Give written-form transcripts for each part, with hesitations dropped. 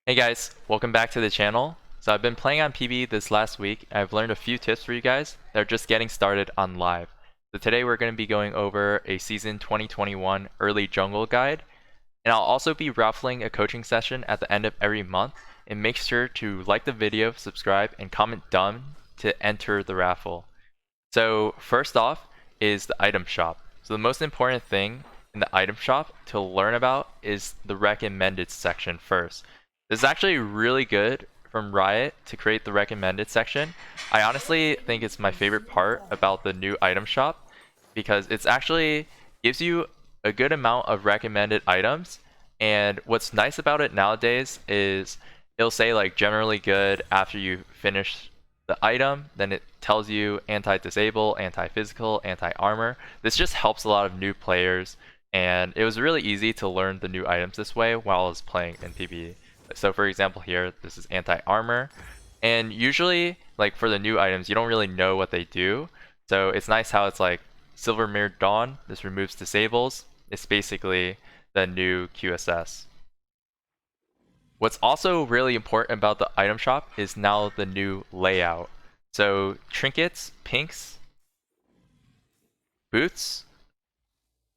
Hey guys, welcome back to the channel. So I've been playing on PB this last week. I've learned a few tips for you guys that are just getting started on live. So today we're going to be going over a season 2021 early jungle guide. And I'll also be raffling a coaching session at the end of every month. And make sure to like the video, subscribe, and comment done to enter the raffle. So first off is the item shop. So the most important thing in the item shop to learn about is the recommended section first. This is actually really good from Riot to create the recommended section. I honestly think it's my favorite part about the new item shop because it's actually gives you a good amount of recommended items. And what's nice about it nowadays is it'll say like generally good after you finish the item, then it tells you anti-disable, anti-physical, anti-armor. This just helps a lot of new players, and it was really easy to learn the new items this way while I was playing in PvE. So for example here, this is anti-armor, and usually like for the new items you don't really know what they do, so it's nice how it's like Silver Mirrored Dawn, this removes disables. It's basically the new QSS. What's also really important about the item shop is now the new layout. So trinkets, pinks, boots,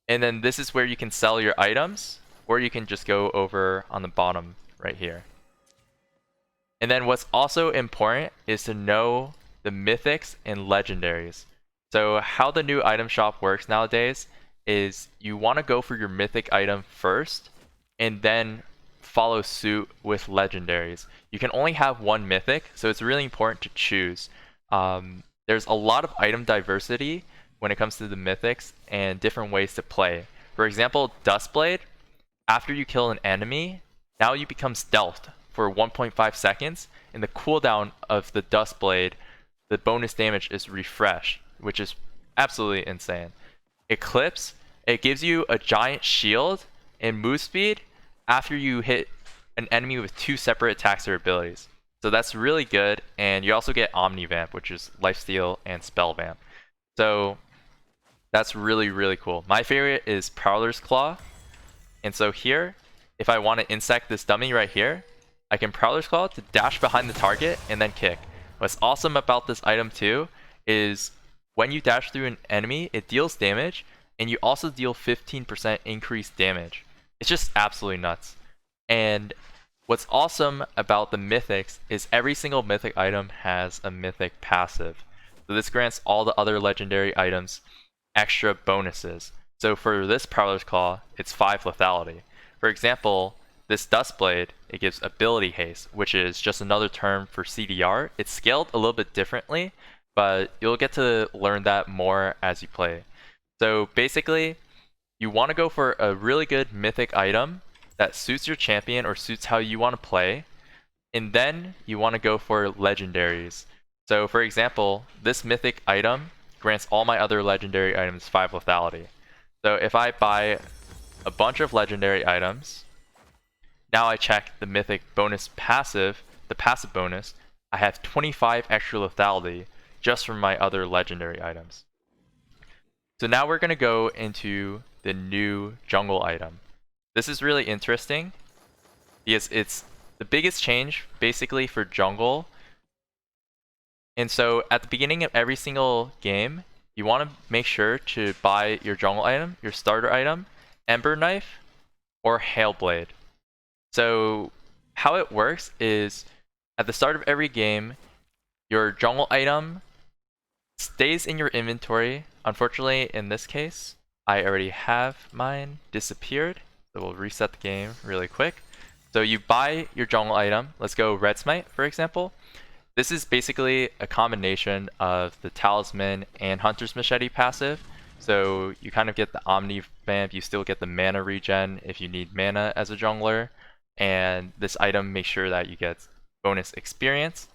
and then this is where you can sell your items, or you can just go over on the bottom right here. And then what's also important is to know the mythics and legendaries. So how the new item shop works nowadays is you want to go for your mythic item first and then follow suit with legendaries. You can only have one mythic, so it's really important to choose. There's a lot of item diversity when it comes to the mythics and different ways to play. For example, Dustblade, after you kill an enemy, now you become stealthed for 1.5 seconds, and the cooldown of the Dustblade, the bonus damage is refreshed, which is absolutely insane. Eclipse, it gives you a giant shield and move speed after you hit an enemy with two separate attacks or abilities. So that's really good, and you also get Omni Vamp, which is Lifesteal and Spell Vamp. So that's really, really cool. My favorite is Pouncers Claw, and so here, if I want to insect this dummy right here, I can Pouncers Claw to dash behind the target and then kick. What's awesome about this item too is when you dash through an enemy, it deals damage, and you also deal 15% increased damage. It's just absolutely nuts. And what's awesome about the mythics is every single mythic item has a mythic passive. So this grants all the other legendary items extra bonuses. So for this Pouncers Claw, it's 5 lethality. For example, this Dustblade, it gives ability haste, which is just another term for CDR. It's scaled a little bit differently, but you'll get to learn that more as you play. So basically, you want to go for a really good mythic item that suits your champion or suits how you want to play, and then you want to go for legendaries. So for example, this mythic item grants all my other legendary items 5 lethality. So if I buy a bunch of legendary items, now I check the mythic bonus passive, the passive bonus, I have 25 extra lethality just from my other legendary items. So now we're going to go into the new jungle item. This is really interesting because it's the biggest change basically for jungle. And so at the beginning of every single game, you want to make sure to buy your jungle item, your starter item, Ember Knife, or Hail Blade. So how it works is at the start of every game, your jungle item stays in your inventory. Unfortunately, in this case, I already have mine disappeared. So we'll reset the game really quick. So you buy your jungle item. Let's go Red Smite, for example. This is basically a combination of the Talisman and Hunter's Machete passive. So you kind of get the Omni Vamp, you still get the mana regen if you need mana as a jungler. And this item makes sure that you get bonus experience.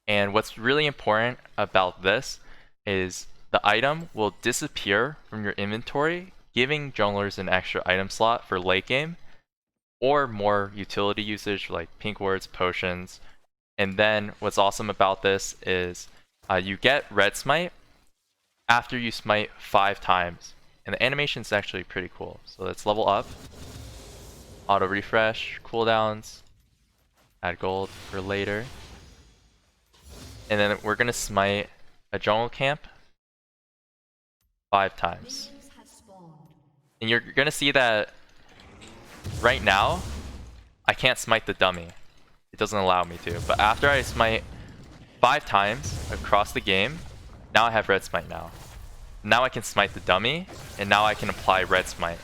And what's really important about this is the item will disappear from your inventory, giving junglers an extra item slot for late game, or more utility usage like pink wards, potions. And then what's awesome about this is you get Red Smite after you smite 5 times. And the animation's actually pretty cool. So let's level up. Auto refresh, cooldowns. add gold for later. And then we're gonna smite a jungle camp 5 times. And you're gonna see that right now, I can't smite the dummy. It doesn't allow me to. But after I smite 5 times across the game, now I have red smite now. Now I can smite the dummy, and now I can apply red smite.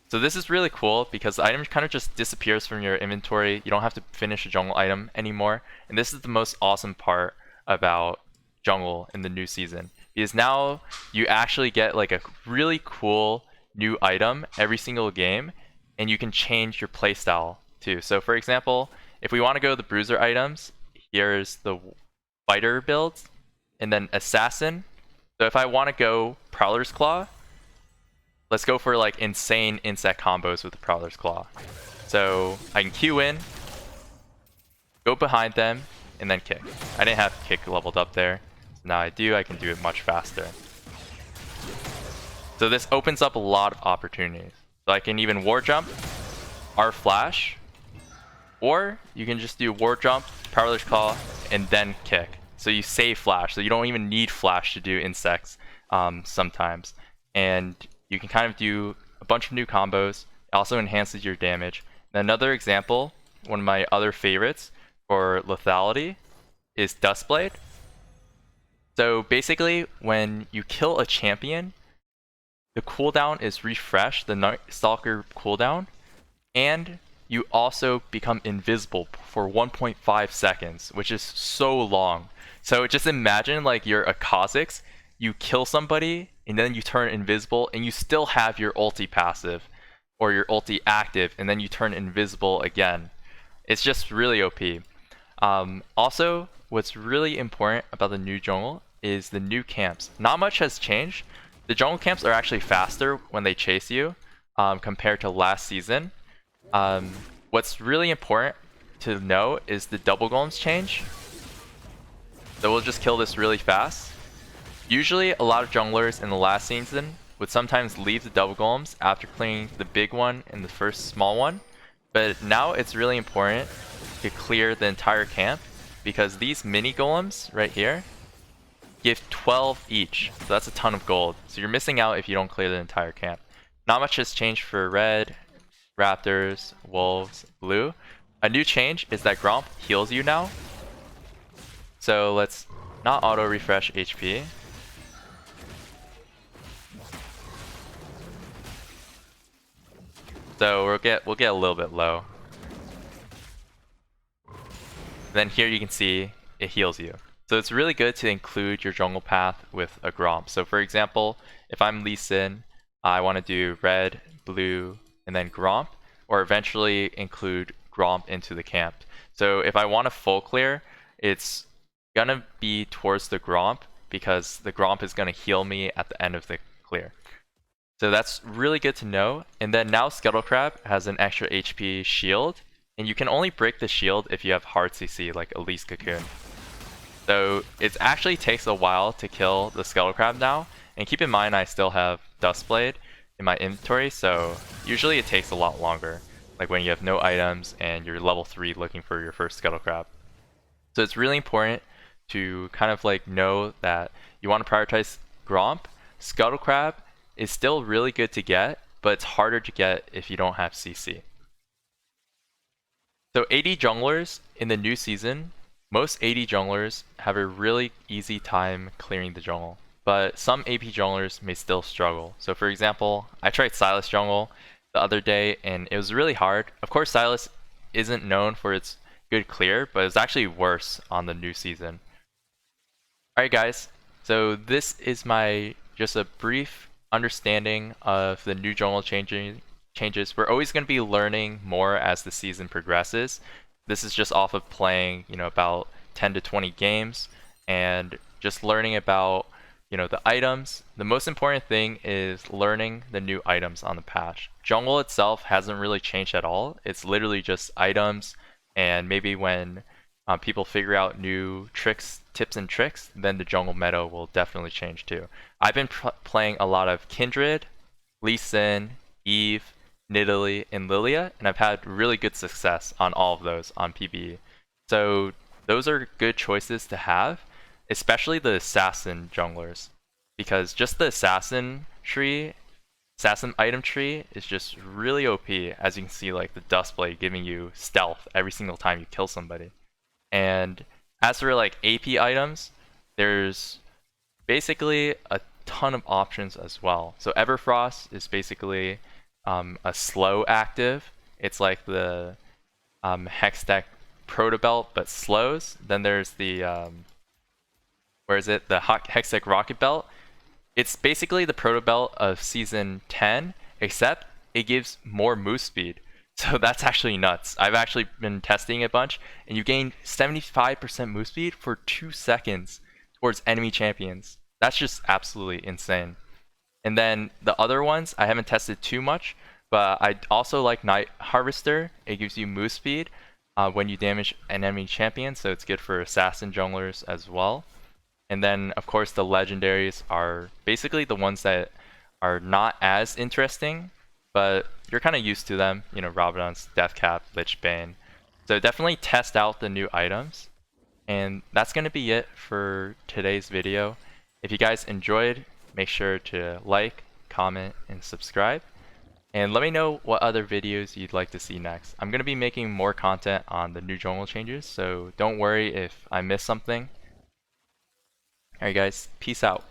So this is really cool because the item kind of just disappears from your inventory. You don't have to finish a jungle item anymore. And this is the most awesome part about jungle in the new season. Is now you actually get like a really cool new item every single game, and you can change your playstyle too. So for example, if we want to go the bruiser items, here's the fighter builds, and then assassin. So if I want to go Prowler's Claw, let's go for like insane insect combos with the Prowler's Claw. So I can Q in, go behind them, and then kick. I didn't have kick leveled up there. So now I do, I can do it much faster. So this opens up a lot of opportunities. So I can even war jump, R flash, or you can just do war jump, Prowler's Claw, and then kick. So you save flash, so you don't even need flash to do insects sometimes. And you can kind of do a bunch of new combos. It also enhances your damage. And another example, one of my other favorites for lethality is Dustblade. So basically, when you kill a champion, the cooldown is refreshed, the Night Stalker cooldown, and you also become invisible for 1.5 seconds, which is so long. So just imagine like you're a Kha'Zix, you kill somebody, and then you turn invisible, and you still have your ulti passive, or your ulti active, and then you turn invisible again. It's just really OP. Also, what's really important about the new jungle is the new camps. Not much has changed. The jungle camps are actually faster when they chase you compared to last season. What's really important to know is the double golems change. So we'll just kill this really fast. Usually a lot of junglers in the last season would sometimes leave the double golems after clearing the big one and the first small one. But now it's really important to clear the entire camp because these mini golems right here give 12 each. So that's a ton of gold. So you're missing out if you don't clear the entire camp. Not much has changed for red, raptors, wolves, blue. A new change is that Gromp heals you now. So let's not auto refresh HP. So we'll get a little bit low. Then here you can see it heals you. So it's really good to include your jungle path with a Gromp. So for example, if I'm Lee Sin, I want to do red, blue, and then Gromp, or eventually include Gromp into the camp. So if I want a full clear, it's gonna be towards the Gromp because the Gromp is gonna heal me at the end of the clear. So that's really good to know. And then now Scuttlecrab has an extra HP shield, and you can only break the shield if you have hard CC like Elise Cocoon. So it actually takes a while to kill the Scuttlecrab now, and keep in mind I still have Dustblade in my inventory, so usually it takes a lot longer, like when you have no items and you're level 3 looking for your first Scuttlecrab. So it's really important to kind of like know that you want to prioritize Gromp. Scuttlecrab is still really good to get, but it's harder to get if you don't have CC. So AD junglers in the new season, most AD junglers have a really easy time clearing the jungle, but some AP junglers may still struggle. So for example, I tried Sylas jungle the other day and it was really hard. Of course Sylas isn't known for its good clear, but it's actually worse on the new season. Alright guys, so this is my just a brief understanding of the new jungle changes. We're always going to be learning more as the season progresses. This is just off of playing, about 10 to 20 games and just learning about, the items. The most important thing is learning the new items on the patch. Jungle itself hasn't really changed at all. It's literally just items, and maybe when people figure out new tips and tricks, then the jungle meta will definitely change too. I've been playing a lot of Kindred, Lee Sin, Eve, Nidalee, and Lilia, and I've had really good success on all of those on PvE. So those are good choices to have, especially the assassin junglers, because just the assassin item tree is just really OP, as you can see, like the Dustblade giving you stealth every single time you kill somebody. And as for like AP items, there's basically a ton of options as well. So Everfrost is basically a slow active. It's like the Hextech Protobelt, but slows. Then there's the where is it? The Hextech Rocket Belt. It's basically the Protobelt of Season 10, except it gives more move speed. So that's actually nuts. I've actually been testing a bunch, and you gain 75% move speed for 2 seconds towards enemy champions. That's just absolutely insane. And then the other ones I haven't tested too much, but I also like Night Harvester. It gives you move speed when you damage an enemy champion, so it's good for assassin junglers as well. And then of course the legendaries are basically the ones that are not as interesting, but you're kind of used to them. You know, Rabadon's Deathcap, Lichbane. So definitely test out the new items. And that's going to be it for today's video. If you guys enjoyed, make sure to like, comment, and subscribe. And let me know what other videos you'd like to see next. I'm going to be making more content on the new jungle changes, so don't worry if I miss something. Alright guys, peace out.